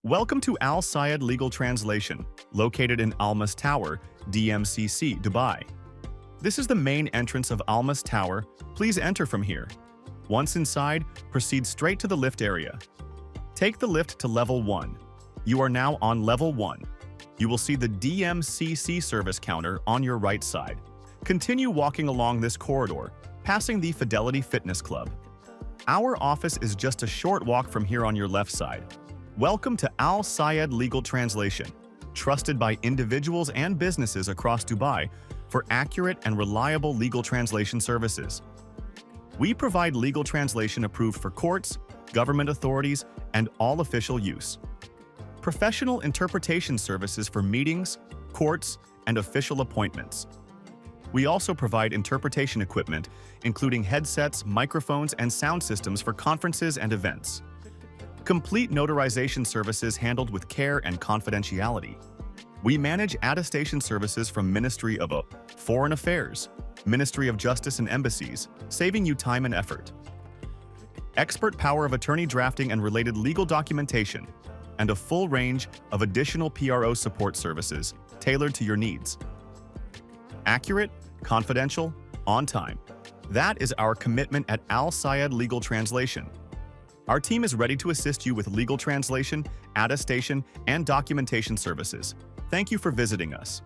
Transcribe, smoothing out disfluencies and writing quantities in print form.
Welcome to Al Sayed Legal Translation, located in Almas Tower, DMCC, Dubai. This is the main entrance of Almas Tower. Please enter from here. Once inside, proceed straight to the lift area. Take the lift to level 1. You are now on level 1. You will see the DMCC service counter on your right side. Continue walking along this corridor, passing the Fidelity Fitness Club. Our office is just a short walk from here on your left side. Welcome to Al Sayed Legal Translation, trusted by individuals and businesses across Dubai for accurate and reliable legal translation services. We provide legal translation approved for courts, government authorities, and all official use. Professional interpretation services for meetings, courts, and official appointments. We also provide interpretation equipment, including headsets, microphones, and sound systems for conferences and events. Complete notarization services handled with care and confidentiality. We manage attestation services from Ministry of Foreign Affairs, Ministry of Justice and Embassies, saving you time and effort. Expert power of attorney drafting and related legal documentation, and a full range of additional PRO support services tailored to your needs. Accurate, confidential, on time. That is our commitment at Al Sayed Legal Translation. Our team is ready to assist you with legal translation, attestation, and documentation services. Thank you for visiting us.